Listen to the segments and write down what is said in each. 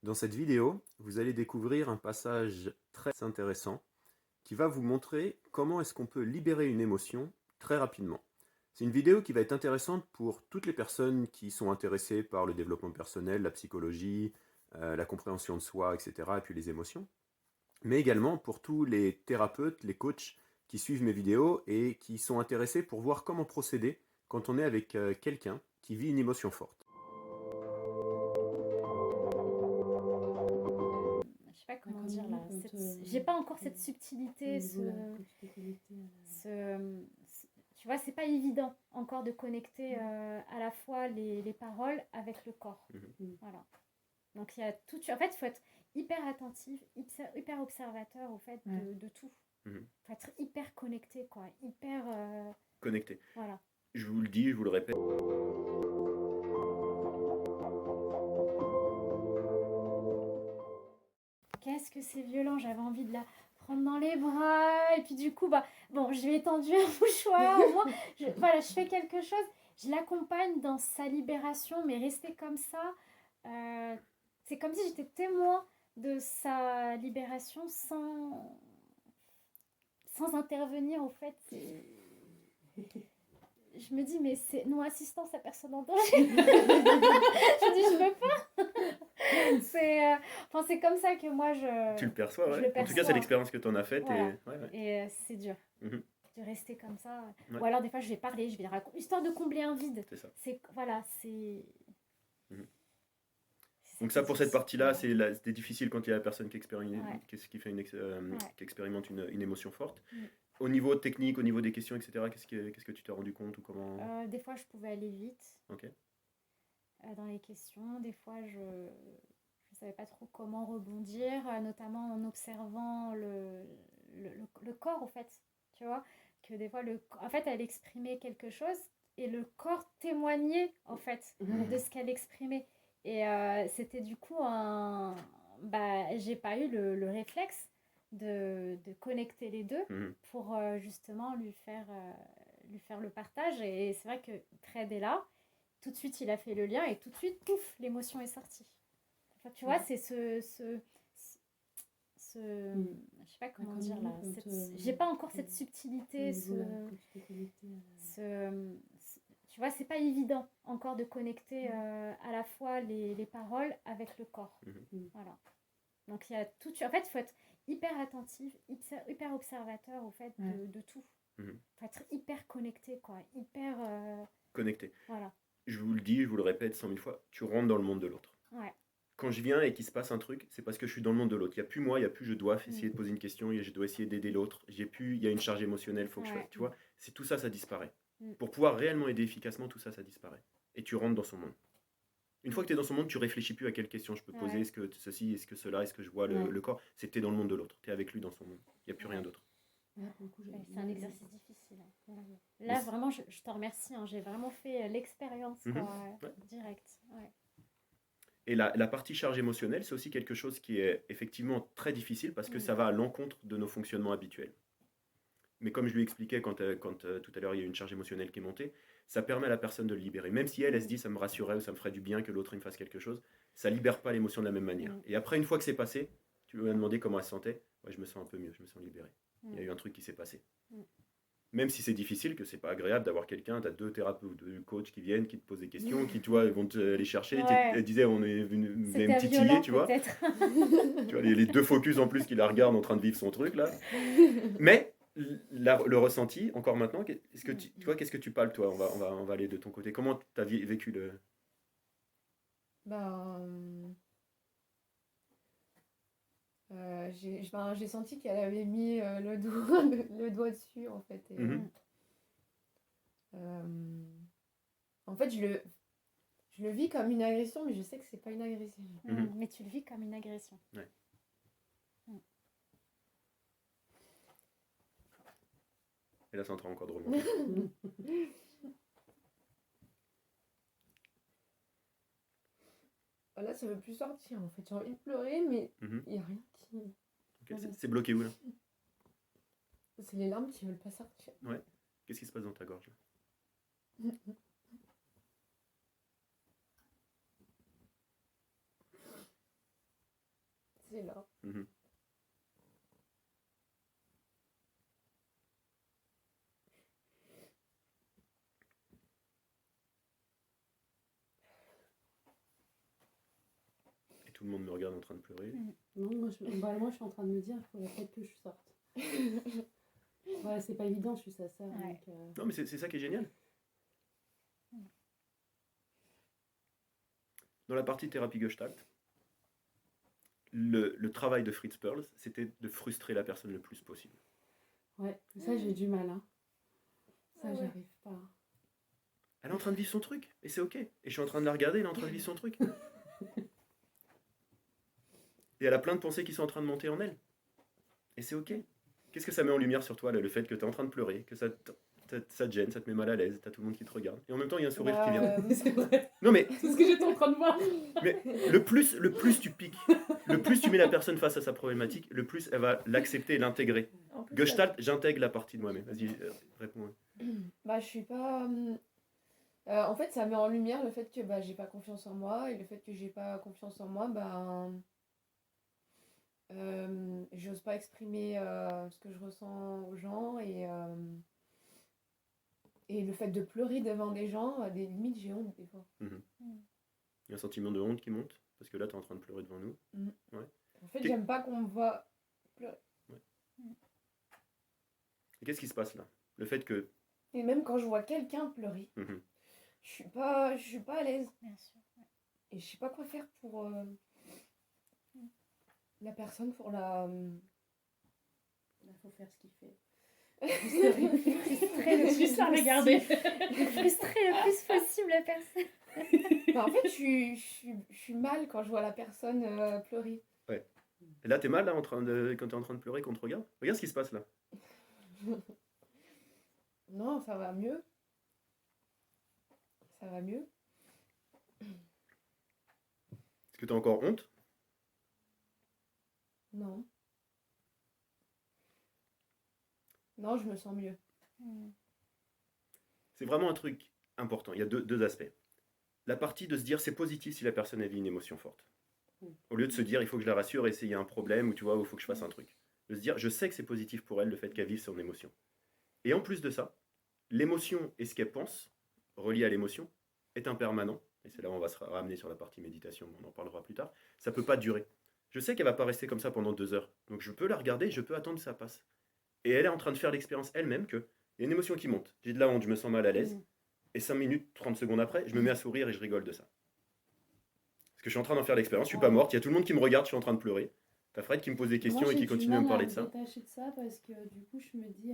Dans cette vidéo, vous allez découvrir un passage très intéressant qui va vous montrer comment est-ce qu'on peut libérer une émotion très rapidement. C'est une vidéo qui va être intéressante pour toutes les personnes qui sont intéressées par le développement personnel, la psychologie, la compréhension de soi, etc. et puis les émotions. Mais également pour tous les thérapeutes, les coachs qui suivent mes vidéos et qui sont intéressés pour voir comment procéder quand on est avec quelqu'un qui vit une émotion forte. Je sais pas comment dire là. J'ai pas encore cette subtilité, tu vois, c'est pas évident encore de connecter à la fois les paroles avec le corps. Voilà. Donc il y a tout. En fait, il faut être hyper attentif, hyper observateur au fait de tout. Il faut être hyper connecté, quoi. Hyper. Connecté. Voilà. Je vous le dis, je vous le répète. Qu'est-ce que c'est violent, j'avais envie de la prendre dans les bras et puis du coup bon, je lui ai tendu un mouchoir, au moins voilà, je fais quelque chose, je l'accompagne dans sa libération, mais rester comme ça, c'est comme si j'étais témoin de sa libération sans intervenir au fait. Je me dis mais c'est non-assistance à personne en danger. Je dis je peux pas. C'est comme ça que moi Tu le perçois, ouais. le En tout cas, perçois. c'est l'expérience que tu en as faite. Voilà. Ouais. Et c'est dur Mhm. de rester comme ça. Ouais. Ou alors des fois je vais parler, je vais raconter, histoire de combler un vide. C'est ça. Voilà, c'est... Mhm. Donc ça, pour cette partie-là, c'était difficile quand il y a la personne qui expérimente, qui expérimente une émotion forte. Au niveau technique, au niveau des questions, etc., qu'est-ce que tu t'es rendu compte ou comment... Des fois, je pouvais aller vite Ok. dans les questions. Des fois, je ne savais pas trop comment rebondir, notamment en observant le corps, en fait. Tu vois, que des fois, en fait, elle exprimait quelque chose et le corps témoignait, en fait, de ce qu'elle exprimait. Et c'était du coup j'ai pas eu le réflexe de connecter les deux pour justement lui faire le partage. Et c'est vrai que Tred est là. Tout de suite, il a fait le lien et tout de suite, pouf, l'émotion est sortie. Enfin, tu vois, c'est je sais pas comment dire là. J'ai pas encore cette subtilité, tu vois, c'est pas évident encore de connecter à la fois les paroles avec le corps. Voilà. Donc il y a tout. En fait, il faut être hyper attentif, hyper observateur au fait de tout. Il faut être hyper connecté, quoi. Hyper. Connecté. Voilà. Je vous le dis, je vous le répète 100 000 fois, tu rentres dans le monde de l'autre. Ouais. Quand je viens et qu'il se passe un truc, c'est parce que je suis dans le monde de l'autre. Il n'y a plus moi, il n'y a plus je dois essayer de poser une question, je dois essayer d'aider l'autre. Il y a une charge émotionnelle, il faut que je fasse. Tu vois, c'est tout ça, ça disparaît. Pour pouvoir réellement aider efficacement, tout ça, ça disparaît. Et tu rentres dans son monde. Une fois que tu es dans son monde, tu réfléchis plus à quelle question je peux poser, est-ce que ceci, est-ce que cela, est-ce que je vois le corps. C'est que tu es dans le monde de l'autre, tu es avec lui dans son monde. Il n'y a plus rien d'autre. C'est un exercice difficile. Là, vraiment, je te remercie. J'ai vraiment fait l'expérience directe. Ouais. Et la partie charge émotionnelle, c'est aussi quelque chose qui est effectivement très difficile parce que ça va à l'encontre de nos fonctionnements habituels. Mais comme je lui expliquais quand tout à l'heure il y a une charge émotionnelle qui est montée, ça permet à la personne de le libérer. Même si elle se dit ça me rassurait ou ça me ferait du bien que l'autre me fasse quelque chose, ça libère pas l'émotion de la même manière. Et après, une fois que c'est passé, tu lui as demandé comment elle se sentait. Ouais, je me sens un peu mieux, je me sens libéré. Il y a eu un truc qui s'est passé. Même si c'est difficile, que c'est pas agréable d'avoir quelqu'un, t'as deux thérapeutes ou deux coachs qui viennent, qui te posent des questions, qui toi vont te les chercher. Elle disait on est venu me titiller, tu vois. Tu vois les deux focus en plus qui la regardent en train de vivre son truc là. Mais le ressenti, encore maintenant, est-ce que tu vois, qu'est-ce que tu parles toi, on va aller de ton côté. Comment tu as vécu le... J'ai senti qu'elle avait mis le doigt dessus en fait. Et, en fait, je le vis comme une agression, mais je sais que c'est pas une agression. Mais tu le vis comme une agression. Ouais. Et là, ça entra encore drôlement. Là, ça veut plus sortir en fait. J'ai envie de pleurer, mais il n'y a rien qui... Okay. C'est bloqué où là? C'est les larmes qui veulent pas sortir. Ouais. Qu'est-ce qui se passe dans ta gorge là? C'est là. Mhm. Et tout le monde me regarde en train de pleurer. Non, moi je suis en train de me dire, il faudrait peut-être que je sorte. Ouais, c'est pas évident, je suis sa sœur. Ouais. Donc, Non, mais c'est ça qui est génial. Dans la partie thérapie Gestalt, le travail de Fritz Perls, c'était de frustrer la personne le plus possible. ouais, ça j'ai du mal. Hein. Ça, Ah ouais. j'arrive pas. Elle est en train de vivre son truc, et c'est ok. Et je suis en train de la regarder, elle est en train de vivre son truc. Et elle a plein de pensées qui sont en train de monter en elle. Et c'est ok. Qu'est-ce que ça met en lumière sur toi, là, le fait que tu es en train de pleurer, que ça te gêne, ça te met mal à l'aise, t'as tout le monde qui te regarde. Et en même temps, il y a un sourire qui vient. C'est vrai, Non, mais, c'est ce que j'étais en train de voir. mais le plus tu piques, le plus tu mets la personne face à sa problématique, le plus elle va l'accepter et l'intégrer. En plus, Gestalt, j'intègre la partie de moi-même. Vas-y, réponds. bah, je suis pas. En fait, ça met en lumière le fait que bah, j'ai pas confiance en moi. Et le fait que j'ai pas confiance en moi, bah, j'ose pas exprimer ce que je ressens aux gens. Et le fait de pleurer devant des gens, des limites, j'ai honte des fois. Il y a un sentiment de honte qui monte, parce que là, tu es en train de pleurer devant nous. En fait, j'aime pas qu'on me voit. Et qu'est-ce qui se passe là? Le fait que... Et même quand je vois quelqu'un pleurer, Mhm. je suis pas à l'aise. Bien sûr. Et je sais pas quoi faire pour la personne, pour la. Il faut faire ce qu'il fait. Frustrer le Juste plus à regarder. Frustrer le plus possible la personne. Bah, en fait, je suis mal quand je vois la personne pleurer. Et là, t'es mal là, quand t'es en train de pleurer, qu'on te regarde? Regarde ce qui se passe là. Non, ça va mieux. Ça va mieux. Est-ce que t'as encore honte? Non. Non, je me sens mieux. C'est vraiment un truc important. Il y a deux aspects. La partie de se dire c'est positif si la personne a vit une émotion forte. Au lieu de se dire il faut que je la rassure et s'il y a un problème ou tu vois, il faut que je fasse un truc. De se dire je sais que c'est positif pour elle le fait qu'elle vive son émotion. Et en plus de ça, l'émotion et ce qu'elle pense, relié à l'émotion, est impermanent. Et c'est là où on va se ramener sur la partie méditation, on en parlera plus tard. Ça ne peut pas durer. Je sais qu'elle ne va pas rester comme ça pendant 2 heures. Donc je peux la regarder, je peux attendre que ça passe. Et elle est en train de faire l'expérience elle-même qu'il y a une émotion qui monte. J'ai de la honte, je me sens mal à l'aise. Et 5 minutes, 30 secondes après, je me mets à sourire et je rigole de ça. Parce que je suis en train d'en faire l'expérience, je suis pas morte, il y a tout le monde qui me regarde, je suis en train de pleurer. T'as Fred qui me pose des questions Moi, et qui continue à me parler de ça. Je suis détachée de ça parce que du coup, je me dis,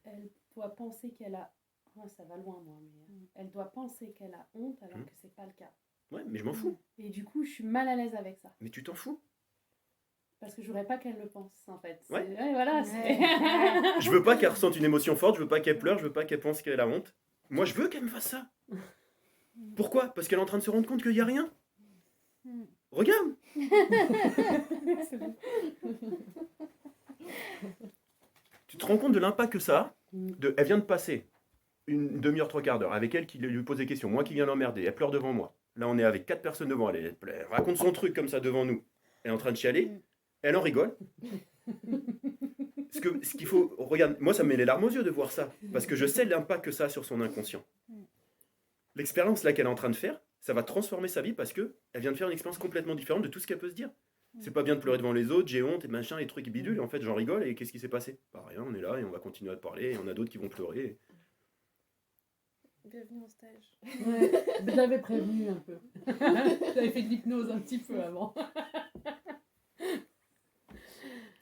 elle doit penser qu'elle a... Oh, ça va loin, moi, mais elle doit penser qu'elle a honte alors que c'est pas le cas. Ouais, mais je m'en fous. Et du coup, je suis mal à l'aise avec ça. Mais tu t'en fous. Parce que je voudrais pas qu'elle le pense, en fait. Ouais. Voilà, Ouais. Je veux pas qu'elle ressente une émotion forte, je veux pas qu'elle pleure, je veux pas qu'elle pense qu'elle a honte. Moi, je veux qu'elle me fasse ça. Pourquoi? Parce qu'elle est en train de se rendre compte qu'il y a rien. Regarde. Tu te rends compte de l'impact que ça a elle vient de passer une demi-heure, 3/4 d'heure avec elle qui lui pose des questions, moi qui viens l'emmerder, elle pleure devant moi. Là, on est avec 4 personnes devant elle, elle raconte son truc comme ça devant nous. Elle est en train de chialer, elle en rigole. Ce qu'il faut, regarde, moi ça me met les larmes aux yeux de voir ça, parce que je sais l'impact que ça a sur son inconscient. L'expérience là qu'elle est en train de faire, ça va transformer sa vie parce que elle vient de faire une expérience complètement différente de tout ce qu'elle peut se dire. C'est pas bien de pleurer devant les autres, j'ai honte et machin, et trucs et bidules, et en fait j'en rigole, et qu'est-ce qui s'est passé? Bah rien, on est là et on va continuer à te parler, et on a d'autres qui vont pleurer. Bienvenue en stage. Ouais, je l'avais prévenu un peu. J'avais fait de l'hypnose un petit peu avant.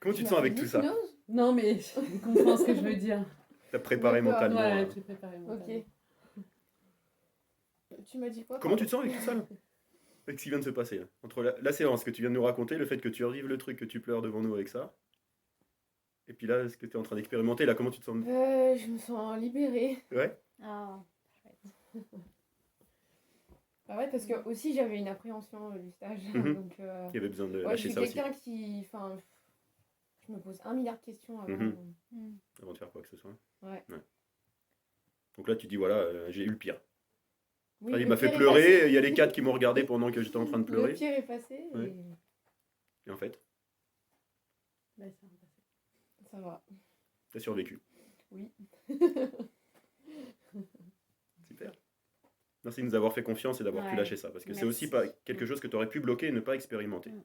Comment tu te sens avec tout ça? Non, mais je comprends ce que je veux dire. T'as préparé D'accord, mentalement. Ouais, hein. j'ai préparé mon Ok. Tu m'as dit quoi? Comment tu te sens avec tout ça là? Avec ce qui vient de se passer là? Entre la séance que tu viens de nous raconter, le fait que tu revives le truc, que tu pleures devant nous avec ça, et puis là, ce que tu es en train d'expérimenter, là, comment tu te sens? Je me sens libérée. Ouais. Ah, chouette. Bah ouais, parce que aussi j'avais une appréhension du stage. Mhm. Donc, Il y avait besoin de ouais, je lâcher suis ça aussi, quelqu'un qui. Enfin, je me pose 1 milliard de questions avant. Mhm. avant de faire quoi que ce soit. Ouais. Donc là, tu dis, voilà, j'ai eu le pire. Oui, Ah, il le m'a fait pire est pleurer, passé. il y a les 4 qui m'ont regardé pendant que j'étais en train de Le pleurer. pire est passé. Ouais. Et en fait, Bah, ça va passer. Ça va. T'as survécu. Oui. Super. Merci de nous avoir fait confiance et d'avoir pu Ouais. lâcher ça. Parce que c'est Merci. aussi pas quelque chose que tu aurais pu bloquer et ne pas expérimenter. Mm.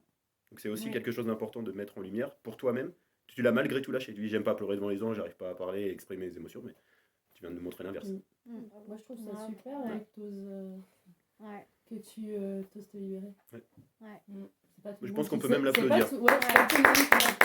Donc c'est aussi Oui. quelque chose d'important de mettre en lumière pour toi-même. Tu l'as malgré tout lâché. Tu dis j'aime pas pleurer devant les gens, j'arrive pas à parler et exprimer mes émotions, mais tu viens de nous montrer l'inverse. Mm. Mm. Moi, je trouve ça Ouais. super Ouais. que t'oses Ouais. t'oses te libérer. Ouais. C'est pas tout Je le pense monde qu'on qui peut sait- même c'est pas l'applaudir. tout- ouais, c'est pas tout le monde qui